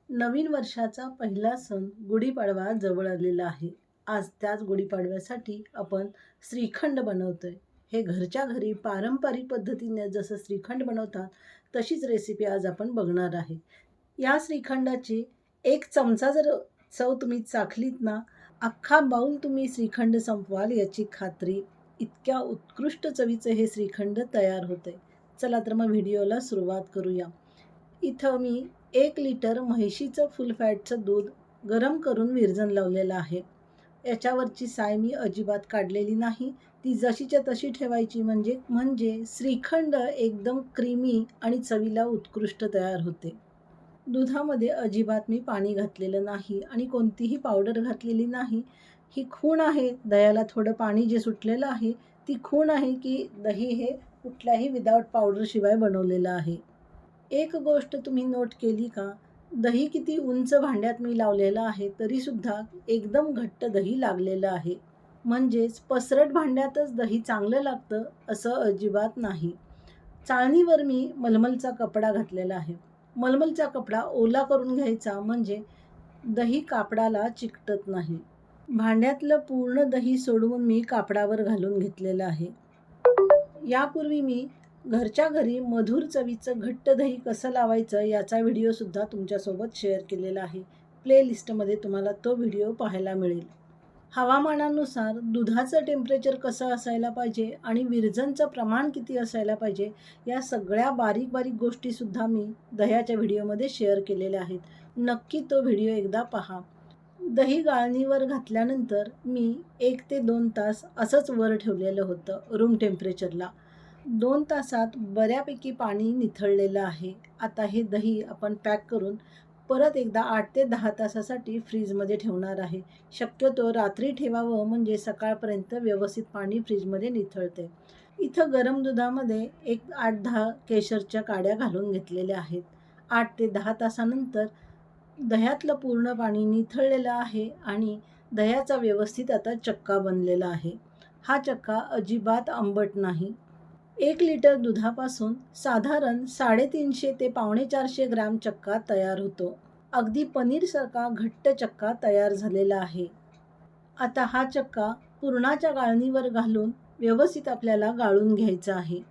नवीन वर्षाचा पहिला सण गुढीपाडवा जवळ आलेला आहे. आज त्याच गुढीपाडव्यासाठी आपण श्रीखंड बनवतोय. हे घरच्या घरी पारंपरिक पद्धतीने जसं श्रीखंड बनवतात, तशीच रेसिपी आज आपण बघणार आहे. या श्रीखंडाची एक चमचा जर चव तुम्ही चाखलीत ना, अख्खा बाऊल तुम्ही श्रीखंड संपवाल याची खात्री. इतक्या उत्कृष्ट चवीचं हे श्रीखंड तयार होतंय. चला तर मग व्हिडिओला सुरुवात करूया. इथं मी 1 लिटर म्हैशीचं फुल फॅटचं दूध गरम करून विरजण लावलेलं आहे. याच्यावरची साय मी अजिबात काढलेली नाही. ती जशीच्या तशी ठेवायची म्हणजे म्हणजे श्रीखंड एकदम क्रीमी आणि चवीला उत्कृष्ट तयार होते. दुधामध्ये अजिबात मी पाणी घातलेलं नाही आणि कोणतीही पावडर घातलेली नाही. ही खूण आहे. दह्याला थोडं पाणी जे सुटलेलं आहे, ती खूण आहे की दही हे कुठल्याही विदाऊट पावडरशिवाय बनवलेलं आहे. एक गोष्ट तुम्ही नोट केली का? दही किती उंच भांड्यात मी लावलेलं आहे, तरीसुद्धा एकदम घट्ट दही लागलेलं आहे. म्हणजेच पसरट भांड्यातच दही चांगलं लागतं असं अजिबात नाही. चाळणीवर मी मलमलचा कपडा घातलेला आहे. मलमलचा कपडा ओला करून घ्यायचा म्हणजे दही कापडाला चिकटत नाही. भांड्यातलं पूर्ण दही सोडवून मी कापडावर घालून घेतलेलं आहे. यापूर्वी मी घरच्या घरी मधुर चवीचं घट्ट दही कसं लावायचं याचा व्हिडिओसुद्धा तुमच्यासोबत शेअर केलेला आहे. प्लेलिस्टमध्ये तुम्हाला तो व्हिडिओ पाहायला मिळेल. हवामानानुसार दुधाचं टेम्परेचर कसं असायला पाहिजे आणि विरजणचं प्रमाण किती असायला पाहिजे, या सगळ्या बारीक बारीक गोष्टीसुद्धा मी दह्याच्या व्हिडिओमध्ये शेअर केलेल्या आहेत. नक्की तो व्हिडिओ एकदा पहा. दही गाळणीवर घातल्यानंतर मी 1 ते 2 तास असंच वर ठेवलेलं होतं रूम टेम्परेचरला. 2 तासात बऱ्यापैकी पाणी निथळलेलं आहे. आता हे दही आपण पॅक करून परत एकदा 8 ते 10 तासासाठी फ्रीजमध्ये ठेवणार आहे. शक्यतो रात्री ठेवावं म्हणजे सकाळपर्यंत व्यवस्थित पाणी फ्रीजमध्ये निथळते. इथं गरम दुधामध्ये एक 8-10 केशरच्या काड्या घालून घेतलेल्या आहेत. 8 ते 10 तासानंतर दह्यातलं पूर्ण पाणी निथळलेलं आहे आणि दह्याचा व्यवस्थित आता चक्का बनलेला आहे. हा चक्का अजिबात आंबट नाही. 1 लिटर दुधापासून साधारण 350 ते 450 ग्रॅम चक्का तयार होतो. अगदी पनीरसारखा घट्ट चक्का तयार झालेला आहे. आता हा चक्का पुरणाच्या गाळणीवर घालून व्यवस्थित आपल्याला गाळून घ्यायचा आहे.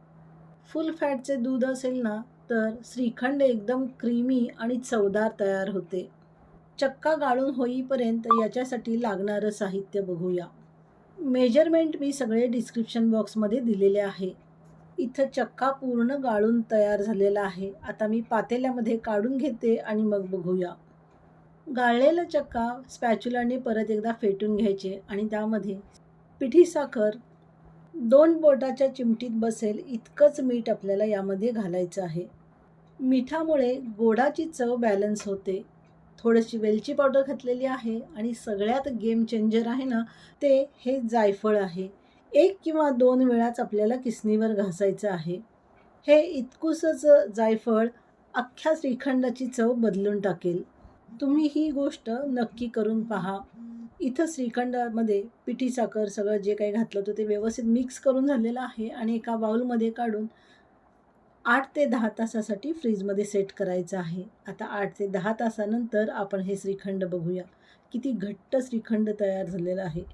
फुल फॅटचे दूध असेल ना, तर श्रीखंड एकदम क्रीमी आणि चवदार तयार होते. चक्का गाळून होईपर्यंत याच्यासाठी लागणारं साहित्य बघूया. मेजरमेंट मी सगळे डिस्क्रिप्शन बॉक्समध्ये दिलेले आहे. इथं चक्का पूर्ण गाळून तयार झालेला आहे. आता मी पातेल्यामध्ये काढून घेते आणि मग बघूया. गाळलेला चक्का स्पॅच्युलाने परत एकदा फेटून घ्यायचे आणि त्यामध्ये पिठी साखर 2 बोटाच्या चिमटीत बसेल इतकंच मीठ आपल्याला यामध्ये घालायचं आहे. मिठामुळे गोडाची चव बॅलन्स होते. थोडीशी वेलची पावडर घातलेली आहे आणि सगळ्यात गेम चेंजर आहे ना, ते हे जायफळ आहे. 1 किंवा 2 वेळाच आपल्याला किसणीवर घासायचं आहे. हे इतकुसंच जायफळ अख्ख्या श्रीखंडाची चव बदलून टाकेल. तुम्ही ही गोष्ट नक्की करून पहा. इथं श्रीखंडामध्ये पिठी साखर सगळं जे काही घातलं होतं ते व्यवस्थित मिक्स करून झालेलं आहे आणि एका बाउलमध्ये काढून 8 ते 10 तासासाठी फ्रीजमध्ये सेट करायचं आहे. आता 8 ते 10 तासानंतर आपण हे श्रीखंड बघूया. किती घट्ट श्रीखंड तयार झालेलं आहे.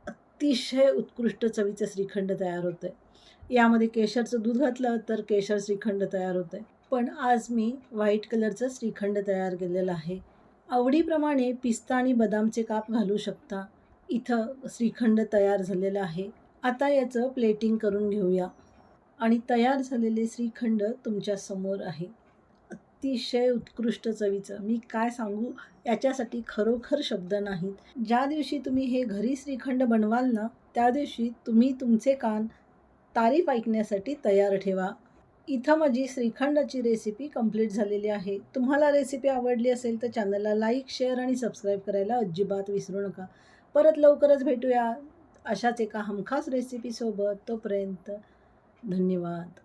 अतिशय उत्कृष्ट चवीचं श्रीखंड तयार होतं आहे. यामध्ये केशरचं दूध घातलं तर केशर श्रीखंड तयार होतं आहे. पण आज मी व्हाईट कलरचं श्रीखंड तयार केलेलं आहे. आवडीप्रमाणे पिस्ता आणि बदामचे काप घालू शकता. इथं श्रीखंड तयार झालेलं आहे. आता याचं प्लेटिंग करून घेऊया आणि तयार झालेले श्रीखंड तुमच्यासमोर आहे. अतिशय उत्कृष्ट चवीचं. मी काय सांगू, याच्यासाठी खरोखर शब्द नाहीत. ज्या दिवशी तुम्ही हे घरी श्रीखंड बनवाल ना, त्या दिवशी तुम्ही तुमचे कान तारीफ ऐकण्यासाठी तयार ठेवा. इथं माझी श्रीखंडाची रेसिपी कंप्लीट झालेली आहे. तुम्हाला रेसिपी आवडली असेल तर चॅनलला लाईक, शेअर आणि सबस्क्राईब करायला अजिबात विसरू नका. परत लवकरच भेटूया अशाच एका हमखास रेसिपीसोबत. तोपर्यंत धन्यवाद.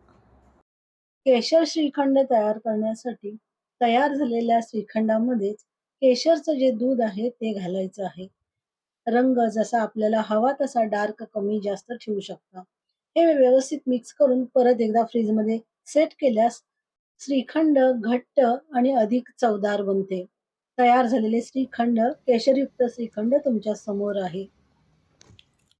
केशर श्रीखंड तयार करण्यासाठी तयार झालेल्या श्रीखंडामध्येच केशरचं जे दूध आहे ते घालायचं आहे. रंग जसा आपल्याला हवा तसा डार्क कमी जास्त ठेवू शकता. हे व्यवस्थित मिक्स करून परत एकदा फ्रीजमध्ये सेट केल्यास श्रीखंड घट्ट आणि अधिक चवदार बनते. तयार झालेले श्रीखंड, केशरयुक्त श्रीखंड तुमच्या समोर आहे.